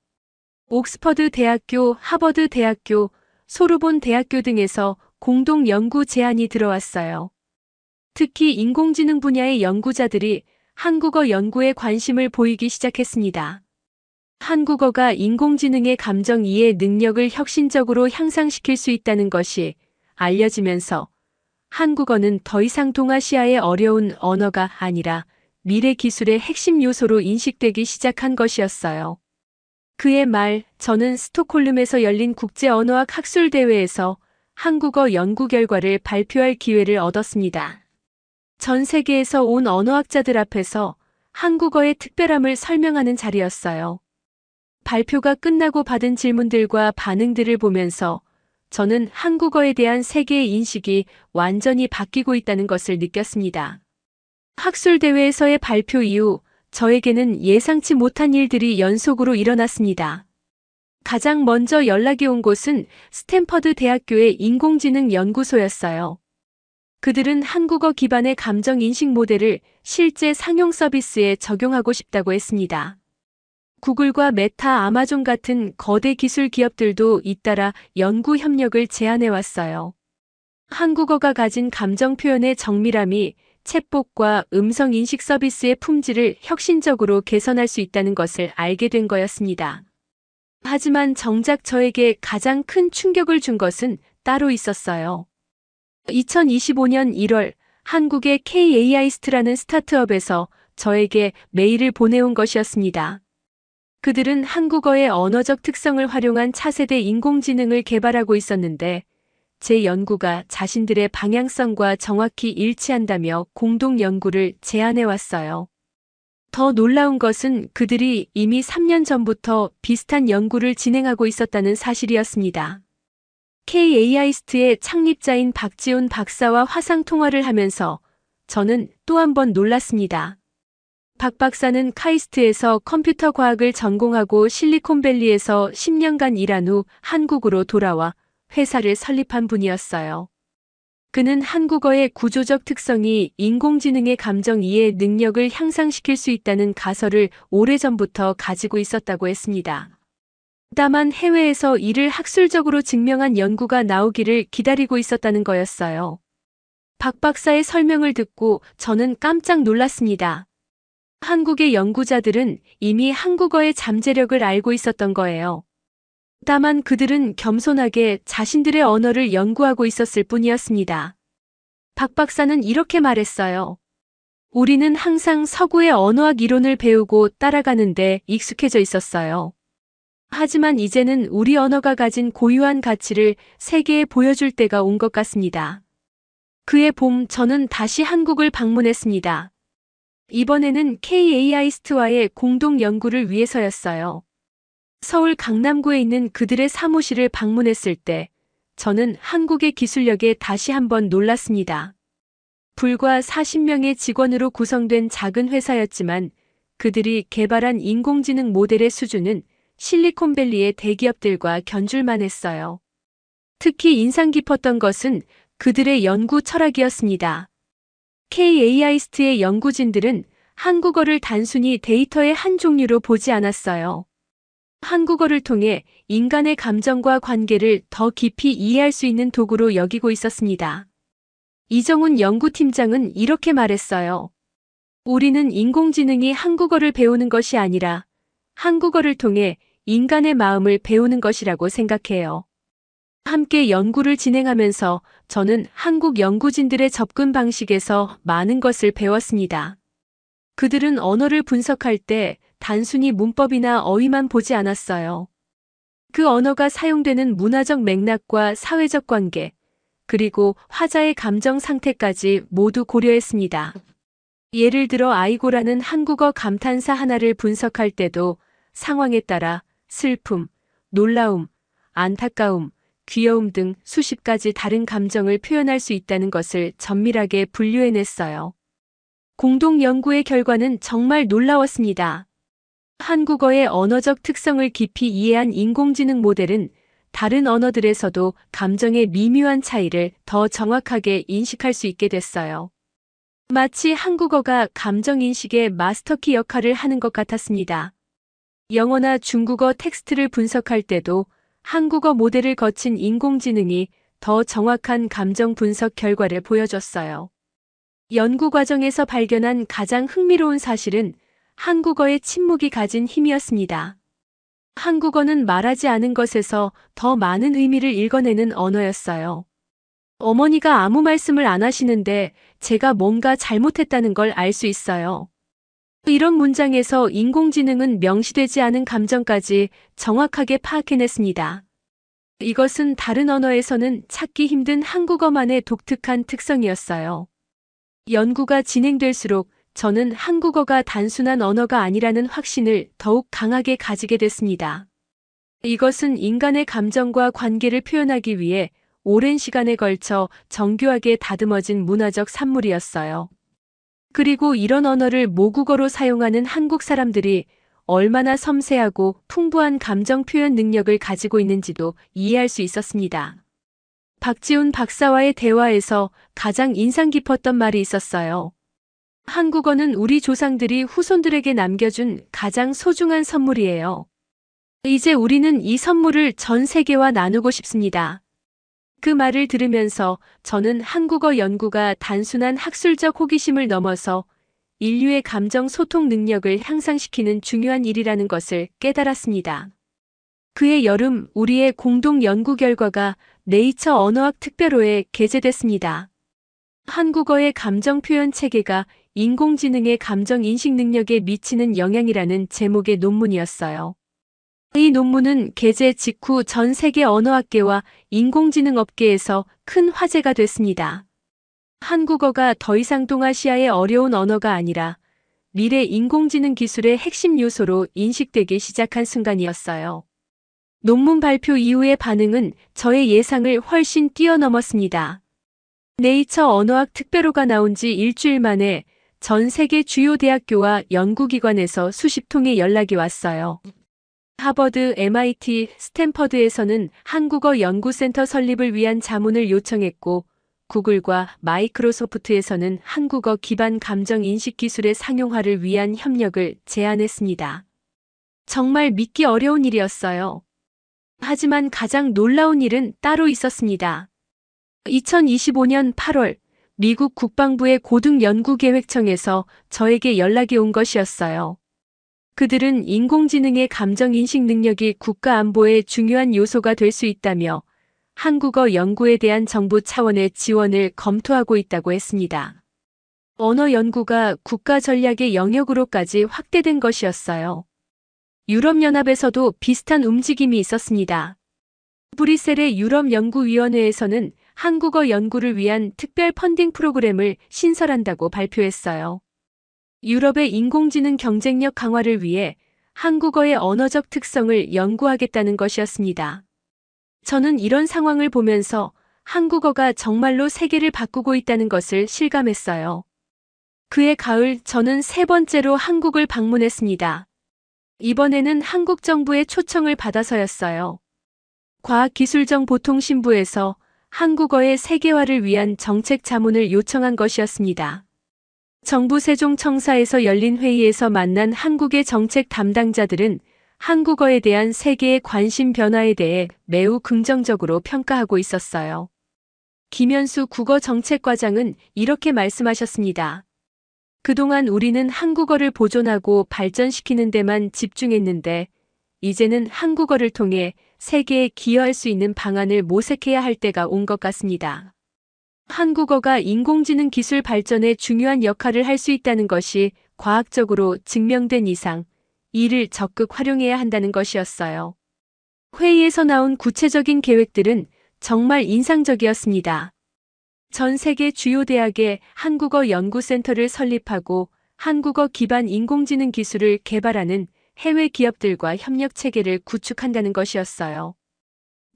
옥스퍼드 대학교, 하버드 대학교, 소르본 대학교 등에서 공동 연구 제안이 들어왔어요. 특히 인공지능 분야의 연구자들이 한국어 연구에 관심을 보이기 시작했습니다. 한국어가 인공지능의 감정 이해 능력을 혁신적으로 향상시킬 수 있다는 것이 알려지면서 한국어는 더 이상 동아시아의 어려운 언어가 아니라 미래 기술의 핵심 요소로 인식되기 시작한 것이었어요. 그의 말, 저는 스톡홀름에서 열린 국제언어학 학술대회에서 한국어 연구 결과를 발표할 기회를 얻었습니다. 전 세계에서 온 언어학자들 앞에서 한국어의 특별함을 설명하는 자리였어요. 발표가 끝나고 받은 질문들과 반응들을 보면서 저는 한국어에 대한 세계의 인식이 완전히 바뀌고 있다는 것을 느꼈습니다. 학술대회에서의 발표 이후 저에게는 예상치 못한 일들이 연속으로 일어났습니다. 가장 먼저 연락이 온 곳은 스탠퍼드 대학교의 인공지능 연구소였어요. 그들은 한국어 기반의 감정인식 모델을 실제 상용 서비스에 적용하고 싶다고 했습니다. 구글과 메타, 아마존 같은 거대 기술 기업들도 잇따라 연구 협력을 제안해왔어요. 한국어가 가진 감정 표현의 정밀함이 챗봇과 음성 인식 서비스의 품질을 혁신적으로 개선할 수 있다는 것을 알게 된 거였습니다. 하지만 정작 저에게 가장 큰 충격을 준 것은 따로 있었어요. 2025년 1월 한국의 KAI스트라는 스타트업에서 저에게 메일을 보내온 것이었습니다. 그들은 한국어의 언어적 특성을 활용한 차세대 인공지능을 개발하고 있었는데 제 연구가 자신들의 방향성과 정확히 일치한다며 공동 연구를 제안해 왔어요. 더 놀라운 것은 그들이 이미 3년 전부터 비슷한 연구를 진행하고 있었다는 사실이었습니다. KAI스트의 창립자인 박지훈 박사와 화상 통화를 하면서 저는 또 한 번 놀랐습니다. 박 박사는 카이스트에서 컴퓨터 과학을 전공하고 실리콘밸리에서 10년간 일한 후 한국으로 돌아와 회사를 설립한 분이었어요. 그는 한국어의 구조적 특성이 인공지능의 감정 이해 능력을 향상시킬 수 있다는 가설을 오래전부터 가지고 있었다고 했습니다. 다만 해외에서 이를 학술적으로 증명한 연구가 나오기를 기다리고 있었다는 거였어요. 박 박사의 설명을 듣고 저는 깜짝 놀랐습니다. 한국의 연구자들은 이미 한국어의 잠재력을 알고 있었던 거예요. 다만 그들은 겸손하게 자신들의 언어를 연구하고 있었을 뿐이었습니다. 박 박사는 이렇게 말했어요. 우리는 항상 서구의 언어학 이론을 배우고 따라가는데 익숙해져 있었어요. 하지만 이제는 우리 언어가 가진 고유한 가치를 세계에 보여줄 때가 온 것 같습니다. 그해 봄 저는 다시 한국을 방문했습니다. 이번에는 KAIST와의 공동 연구를 위해서였어요. 서울 강남구에 있는 그들의 사무실을 방문했을 때 저는 한국의 기술력에 다시 한번 놀랐습니다. 불과 40명의 직원으로 구성된 작은 회사였지만 그들이 개발한 인공지능 모델의 수준은 실리콘밸리의 대기업들과 견줄만 했어요. 특히 인상 깊었던 것은 그들의 연구 철학이었습니다. KAIST의 연구진들은 한국어를 단순히 데이터의 한 종류로 보지 않았어요. 한국어를 통해 인간의 감정과 관계를 더 깊이 이해할 수 있는 도구로 여기고 있었습니다. 이정훈 연구팀장은 이렇게 말했어요. 우리는 인공지능이 한국어를 배우는 것이 아니라 한국어를 통해 인간의 마음을 배우는 것이라고 생각해요. 함께 연구를 진행하면서 저는 한국 연구진들의 접근 방식에서 많은 것을 배웠습니다. 그들은 언어를 분석할 때 단순히 문법이나 어휘만 보지 않았어요. 그 언어가 사용되는 문화적 맥락과 사회적 관계, 그리고 화자의 감정 상태까지 모두 고려했습니다. 예를 들어 아이고라는 한국어 감탄사 하나를 분석할 때도 상황에 따라 슬픔, 놀라움, 안타까움, 귀여움 등 수십 가지 다른 감정을 표현할 수 있다는 것을 정밀하게 분류해냈어요. 공동 연구의 결과는 정말 놀라웠습니다. 한국어의 언어적 특성을 깊이 이해한 인공지능 모델은 다른 언어들에서도 감정의 미묘한 차이를 더 정확하게 인식할 수 있게 됐어요. 마치 한국어가 감정인식의 마스터키 역할을 하는 것 같았습니다. 영어나 중국어 텍스트를 분석할 때도 한국어 모델을 거친 인공지능이 더 정확한 감정 분석 결과를 보여줬어요. 연구 과정에서 발견한 가장 흥미로운 사실은 한국어의 침묵이 가진 힘이었습니다. 한국어는 말하지 않은 것에서 더 많은 의미를 읽어내는 언어였어요. 어머니가 아무 말씀을 안 하시는데 제가 뭔가 잘못했다는 걸 알 수 있어요. 이런 문장에서 인공지능은 명시되지 않은 감정까지 정확하게 파악해냈습니다. 이것은 다른 언어에서는 찾기 힘든 한국어만의 독특한 특성이었어요. 연구가 진행될수록 저는 한국어가 단순한 언어가 아니라는 확신을 더욱 강하게 가지게 됐습니다. 이것은 인간의 감정과 관계를 표현하기 위해 오랜 시간에 걸쳐 정교하게 다듬어진 문화적 산물이었어요. 그리고 이런 언어를 모국어로 사용하는 한국 사람들이 얼마나 섬세하고 풍부한 감정 표현 능력을 가지고 있는지도 이해할 수 있었습니다. 박지훈 박사와의 대화에서 가장 인상 깊었던 말이 있었어요. 한국어는 우리 조상들이 후손들에게 남겨준 가장 소중한 선물이에요. 이제 우리는 이 선물을 전 세계와 나누고 싶습니다. 그 말을 들으면서 저는 한국어 연구가 단순한 학술적 호기심을 넘어서 인류의 감정 소통 능력을 향상시키는 중요한 일이라는 것을 깨달았습니다. 그해 여름 우리의 공동 연구 결과가 네이처 언어학 특별호에 게재됐습니다. 한국어의 감정 표현 체계가 인공지능의 감정 인식 능력에 미치는 영향이라는 제목의 논문이었어요. 이 논문은 게재 직후 전 세계 언어학계와 인공지능 업계에서 큰 화제가 됐습니다. 한국어가 더 이상 동아시아의 어려운 언어가 아니라 미래 인공지능 기술의 핵심 요소로 인식되기 시작한 순간이었어요. 논문 발표 이후의 반응은 저의 예상을 훨씬 뛰어넘었습니다. 네이처 언어학 특별호가 나온 지 일주일 만에 전 세계 주요 대학교와 연구기관에서 수십 통의 연락이 왔어요. 하버드, MIT, 스탠퍼드에서는 한국어 연구센터 설립을 위한 자문을 요청했고 구글과 마이크로소프트에서는 한국어 기반 감정 인식 기술의 상용화를 위한 협력을 제안했습니다. 정말 믿기 어려운 일이었어요. 하지만 가장 놀라운 일은 따로 있었습니다. 2025년 8월 미국 국방부의 고등연구계획청에서 저에게 연락이 온 것이었어요. 그들은 인공지능의 감정인식 능력이 국가 안보의 중요한 요소가 될 수 있다며 한국어 연구에 대한 정부 차원의 지원을 검토하고 있다고 했습니다. 언어 연구가 국가 전략의 영역으로까지 확대된 것이었어요. 유럽연합에서도 비슷한 움직임이 있었습니다. 브뤼셀의 유럽연구위원회에서는 한국어 연구를 위한 특별 펀딩 프로그램을 신설한다고 발표했어요. 유럽의 인공지능 경쟁력 강화를 위해 한국어의 언어적 특성을 연구하겠다는 것이었습니다. 저는 이런 상황을 보면서 한국어가 정말로 세계를 바꾸고 있다는 것을 실감했어요. 그해 가을 저는 세 번째로 한국을 방문했습니다. 이번에는 한국 정부의 초청을 받아서였어요. 과학기술정보통신부에서 한국어의 세계화를 위한 정책 자문을 요청한 것이었습니다. 정부 세종청사에서 열린 회의에서 만난 한국의 정책 담당자들은 한국어에 대한 세계의 관심 변화에 대해 매우 긍정적으로 평가하고 있었어요. 김현수 국어정책과장은 이렇게 말씀하셨습니다. 그동안 우리는 한국어를 보존하고 발전시키는 데만 집중했는데 이제는 한국어를 통해 세계에 기여할 수 있는 방안을 모색해야 할 때가 온 것 같습니다. 한국어가 인공지능 기술 발전에 중요한 역할을 할 수 있다는 것이 과학적으로 증명된 이상 이를 적극 활용해야 한다는 것이었어요. 회의에서 나온 구체적인 계획들은 정말 인상적이었습니다. 전 세계 주요 대학에 한국어 연구센터를 설립하고 한국어 기반 인공지능 기술을 개발하는 해외 기업들과 협력 체계를 구축한다는 것이었어요.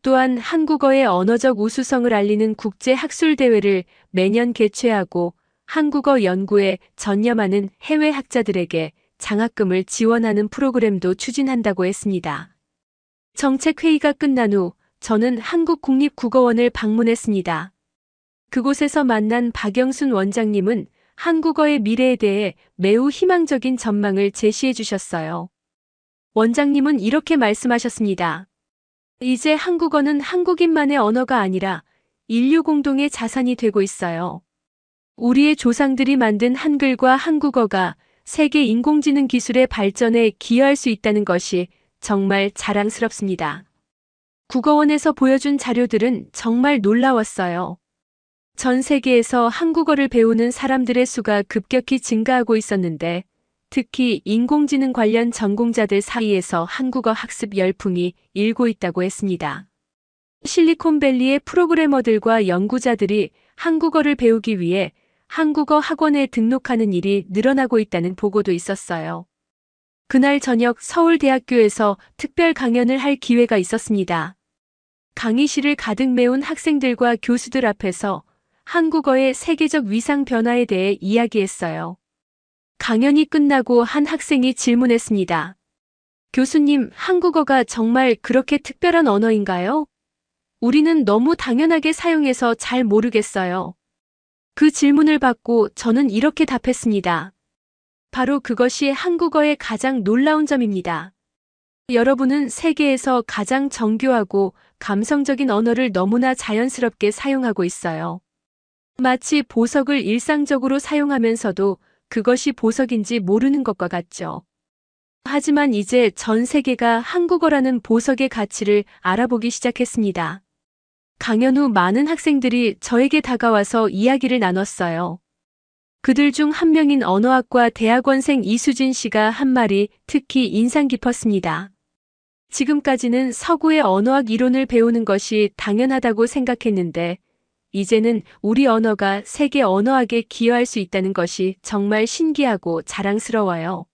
또한 한국어의 언어적 우수성을 알리는 국제 학술 대회를 매년 개최하고 한국어 연구에 전념하는 해외 학자들에게 장학금을 지원하는 프로그램도 추진한다고 했습니다. 정책회의가 끝난 후 저는 한국국립국어원을 방문했습니다. 그곳에서 만난 박영순 원장님은 한국어의 미래에 대해 매우 희망적인 전망을 제시해 주셨어요. 원장님은 이렇게 말씀하셨습니다. 이제 한국어는 한국인만의 언어가 아니라 인류 공동의 자산이 되고 있어요. 우리의 조상들이 만든 한글과 한국어가 세계 인공지능 기술의 발전에 기여할 수 있다는 것이 정말 자랑스럽습니다. 국어원에서 보여준 자료들은 정말 놀라웠어요. 전 세계에서 한국어를 배우는 사람들의 수가 급격히 증가하고 있었는데 특히 인공지능 관련 전공자들 사이에서 한국어 학습 열풍이 일고 있다고 했습니다. 실리콘밸리의 프로그래머들과 연구자들이 한국어를 배우기 위해 한국어 학원에 등록하는 일이 늘어나고 있다는 보고도 있었어요. 그날 저녁 서울대학교에서 특별 강연을 할 기회가 있었습니다. 강의실을 가득 메운 학생들과 교수들 앞에서 한국어의 세계적 위상 변화에 대해 이야기했어요. 강연이 끝나고 한 학생이 질문했습니다. 교수님, 한국어가 정말 그렇게 특별한 언어인가요? 우리는 너무 당연하게 사용해서 잘 모르겠어요. 그 질문을 받고 저는 이렇게 답했습니다. 바로 그것이 한국어의 가장 놀라운 점입니다. 여러분은 세계에서 가장 정교하고 감성적인 언어를 너무나 자연스럽게 사용하고 있어요. 마치 보석을 일상적으로 사용하면서도 그것이 보석인지 모르는 것과 같죠. 하지만 이제 전 세계가 한국어라는 보석의 가치를 알아보기 시작했습니다. 강연 후 많은 학생들이 저에게 다가와서 이야기를 나눴어요. 그들 중 한 명인 언어학과 대학원생 이수진 씨가 한 말이 특히 인상 깊었습니다. 지금까지는 서구의 언어학 이론을 배우는 것이 당연하다고 생각했는데 이제는 우리 언어가 세계 언어학에 기여할 수 있다는 것이 정말 신기하고 자랑스러워요.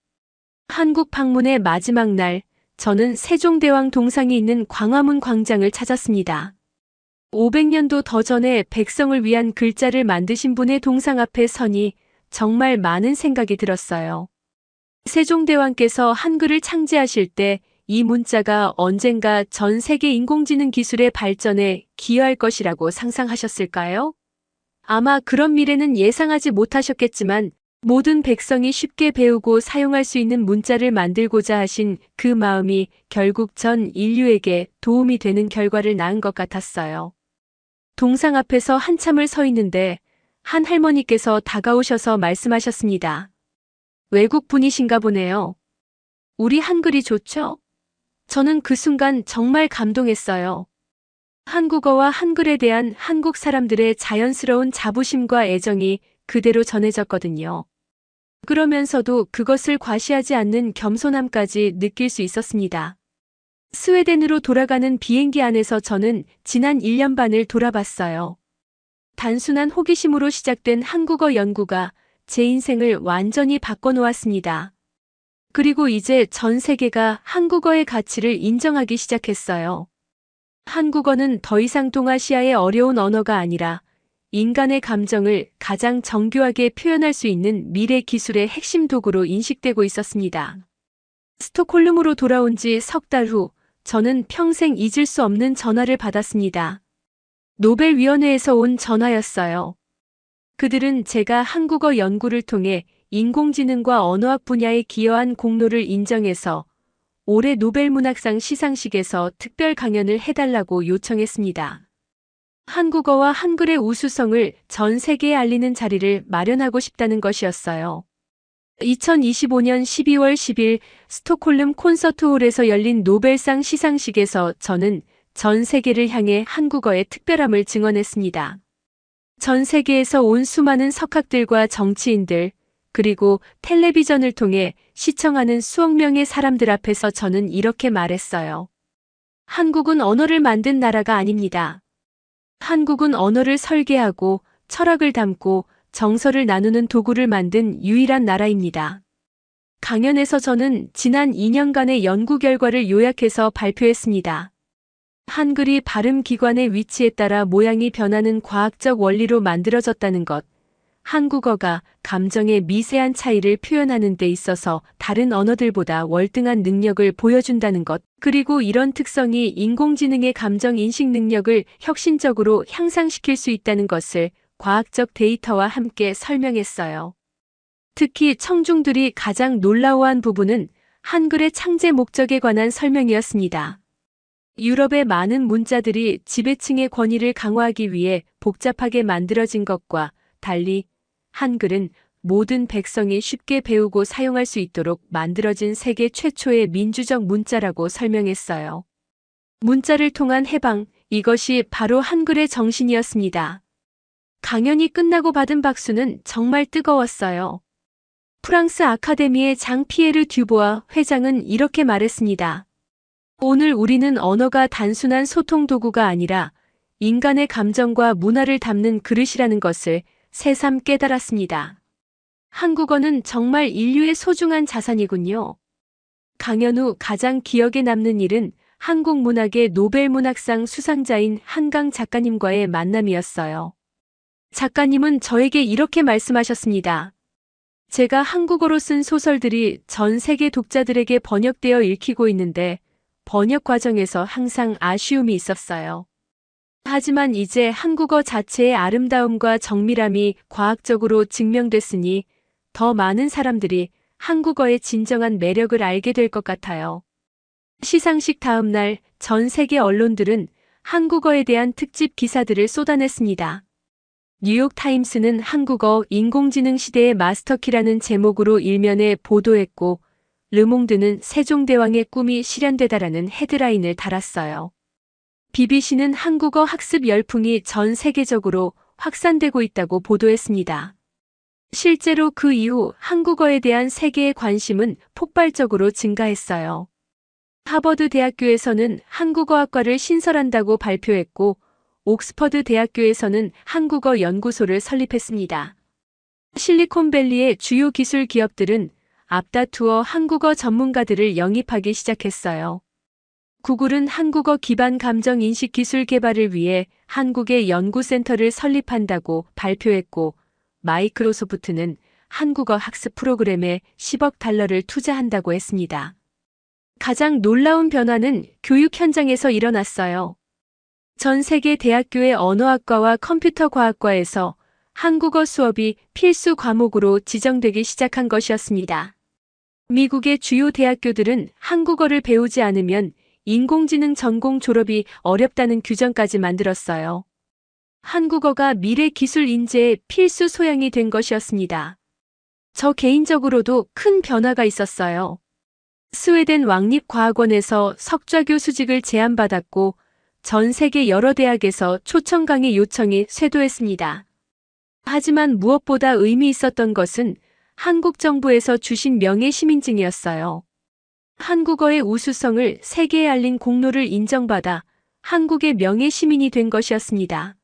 한국 방문의 마지막 날, 저는 세종대왕 동상이 있는 광화문 광장을 찾았습니다. 500년도 더 전에 백성을 위한 글자를 만드신 분의 동상 앞에 서니 정말 많은 생각이 들었어요. 세종대왕께서 한글을 창제하실 때 이 문자가 언젠가 전 세계 인공지능 기술의 발전에 기여할 것이라고 상상하셨을까요? 아마 그런 미래는 예상하지 못하셨겠지만 모든 백성이 쉽게 배우고 사용할 수 있는 문자를 만들고자 하신 그 마음이 결국 전 인류에게 도움이 되는 결과를 낳은 것 같았어요. 동상 앞에서 한참을 서 있는데 한 할머니께서 다가오셔서 말씀하셨습니다. 외국 분이신가 보네요. 우리 한글이 좋죠? 저는 그 순간 정말 감동했어요. 한국어와 한글에 대한 한국 사람들의 자연스러운 자부심과 애정이 그대로 전해졌거든요. 그러면서도 그것을 과시하지 않는 겸손함까지 느낄 수 있었습니다. 스웨덴으로 돌아가는 비행기 안에서 저는 지난 1년 반을 돌아봤어요. 단순한 호기심으로 시작된 한국어 연구가 제 인생을 완전히 바꿔놓았습니다. 그리고 이제 전 세계가 한국어의 가치를 인정하기 시작했어요. 한국어는 더 이상 동아시아의 어려운 언어가 아니라 인간의 감정을 가장 정교하게 표현할 수 있는 미래 기술의 핵심 도구로 인식되고 있었습니다. 스톡홀름으로 돌아온 지 석 달 후 저는 평생 잊을 수 없는 전화를 받았습니다. 노벨위원회에서 온 전화였어요. 그들은 제가 한국어 연구를 통해 인공지능과 언어학 분야에 기여한 공로를 인정해서 올해 노벨문학상 시상식에서 특별 강연을 해달라고 요청했습니다. 한국어와 한글의 우수성을 전 세계에 알리는 자리를 마련하고 싶다는 것이었어요. 2025년 12월 10일 스톡홀름 콘서트홀에서 열린 노벨상 시상식에서 저는 전 세계를 향해 한국어의 특별함을 증언했습니다. 전 세계에서 온 수많은 석학들과 정치인들, 그리고 텔레비전을 통해 시청하는 수억 명의 사람들 앞에서 저는 이렇게 말했어요. 한국은 언어를 만든 나라가 아닙니다. 한국은 언어를 설계하고 철학을 담고 정서를 나누는 도구를 만든 유일한 나라입니다. 강연에서 저는 지난 2년간의 연구 결과를 요약해서 발표했습니다. 한글이 발음 기관의 위치에 따라 모양이 변하는 과학적 원리로 만들어졌다는 것, 한국어가 감정의 미세한 차이를 표현하는 데 있어서 다른 언어들보다 월등한 능력을 보여준다는 것, 그리고 이런 특성이 인공지능의 감정 인식 능력을 혁신적으로 향상시킬 수 있다는 것을 과학적 데이터와 함께 설명했어요. 특히 청중들이 가장 놀라워한 부분은 한글의 창제 목적에 관한 설명이었습니다. 유럽의 많은 문자들이 지배층의 권위를 강화하기 위해 복잡하게 만들어진 것과 달리 한글은 모든 백성이 쉽게 배우고 사용할 수 있도록 만들어진 세계 최초의 민주적 문자라고 설명했어요. 문자를 통한 해방, 이것이 바로 한글의 정신이었습니다. 강연이 끝나고 받은 박수는 정말 뜨거웠어요. 프랑스 아카데미의 장 피에르 듀보아 회장은 이렇게 말했습니다. 오늘 우리는 언어가 단순한 소통 도구가 아니라 인간의 감정과 문화를 담는 그릇이라는 것을 새삼 깨달았습니다. 한국어는 정말 인류의 소중한 자산이군요. 강연 후 가장 기억에 남는 일은 한국 문학의 노벨문학상 수상자인 한강 작가님과의 만남이었어요. 작가님은 저에게 이렇게 말씀하셨습니다. 제가 한국어로 쓴 소설들이 전 세계 독자들에게 번역되어 읽히고 있는데 번역 과정에서 항상 아쉬움이 있었어요. 하지만 이제 한국어 자체의 아름다움과 정밀함이 과학적으로 증명됐으니 더 많은 사람들이 한국어의 진정한 매력을 알게 될 것 같아요. 시상식 다음 날 전 세계 언론들은 한국어에 대한 특집 기사들을 쏟아냈습니다. 뉴욕타임스는 한국어 인공지능 시대의 마스터키라는 제목으로 일면에 보도했고, 르몽드는 세종대왕의 꿈이 실현되다라는 헤드라인을 달았어요. BBC는 한국어 학습 열풍이 전 세계적으로 확산되고 있다고 보도했습니다. 실제로 그 이후 한국어에 대한 세계의 관심은 폭발적으로 증가했어요. 하버드 대학교에서는 한국어학과를 신설한다고 발표했고, 옥스퍼드 대학교에서는 한국어 연구소를 설립했습니다. 실리콘밸리의 주요 기술 기업들은 앞다투어 한국어 전문가들을 영입하기 시작했어요. 구글은 한국어 기반 감정 인식 기술 개발을 위해 한국의 연구센터를 설립한다고 발표했고, 마이크로소프트는 한국어 학습 프로그램에 10억 달러를 투자한다고 했습니다. 가장 놀라운 변화는 교육 현장에서 일어났어요. 전 세계 대학교의 언어학과와 컴퓨터과학과에서 한국어 수업이 필수 과목으로 지정되기 시작한 것이었습니다. 미국의 주요 대학교들은 한국어를 배우지 않으면 인공지능 전공 졸업이 어렵다는 규정까지 만들었어요. 한국어가 미래 기술 인재의 필수 소양이 된 것이었습니다. 저 개인적으로도 큰 변화가 있었어요. 스웨덴 왕립과학원에서 석좌 교수직을 제안받았고 전 세계 여러 대학에서 초청 강의 요청이 쇄도했습니다. 하지만 무엇보다 의미 있었던 것은 한국 정부에서 주신 명예시민증이었어요. 한국어의 우수성을 세계에 알린 공로를 인정받아 한국의 명예시민이 된 것이었습니다.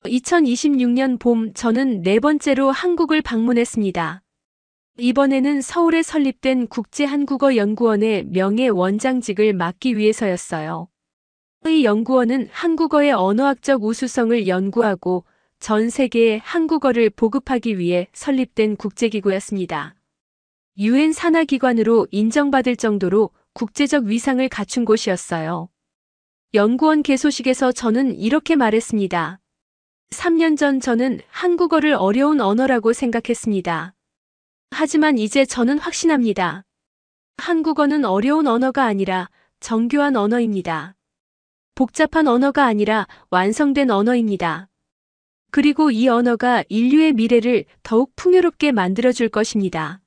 2026년 봄 저는 네 번째로 한국을 방문했습니다. 이번에는 서울에 설립된 국제한국어연구원의 명예원장직을 맡기 위해서였어요. 이 연구원은 한국어의 언어학적 우수성을 연구하고 전 세계에 한국어를 보급하기 위해 설립된 국제기구였습니다. UN 산하기관으로 인정받을 정도로 국제적 위상을 갖춘 곳이었어요. 연구원 개소식에서 저는 이렇게 말했습니다. 3년 전 저는 한국어를 어려운 언어라고 생각했습니다. 하지만 이제 저는 확신합니다. 한국어는 어려운 언어가 아니라 정교한 언어입니다. 복잡한 언어가 아니라 완성된 언어입니다. 그리고 이 언어가 인류의 미래를 더욱 풍요롭게 만들어줄 것입니다.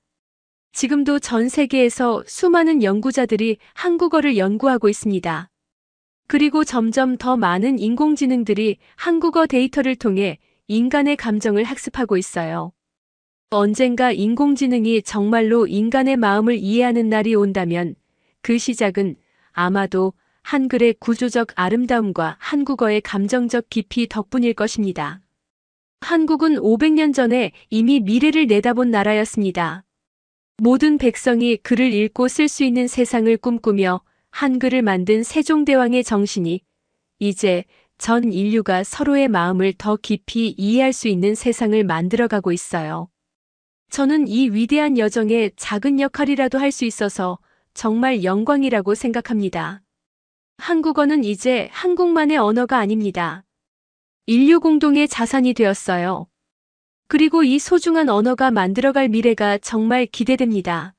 지금도 전 세계에서 수많은 연구자들이 한국어를 연구하고 있습니다. 그리고 점점 더 많은 인공지능들이 한국어 데이터를 통해 인간의 감정을 학습하고 있어요. 언젠가 인공지능이 정말로 인간의 마음을 이해하는 날이 온다면 그 시작은 아마도 한글의 구조적 아름다움과 한국어의 감정적 깊이 덕분일 것입니다. 한국은 500년 전에 이미 미래를 내다본 나라였습니다. 모든 백성이 글을 읽고 쓸 수 있는 세상을 꿈꾸며 한글을 만든 세종대왕의 정신이 이제 전 인류가 서로의 마음을 더 깊이 이해할 수 있는 세상을 만들어가고 있어요. 저는 이 위대한 여정에 작은 역할이라도 할 수 있어서 정말 영광이라고 생각합니다. 한국어는 이제 한국만의 언어가 아닙니다. 인류 공동의 자산이 되었어요. 그리고 이 소중한 언어가 만들어갈 미래가 정말 기대됩니다.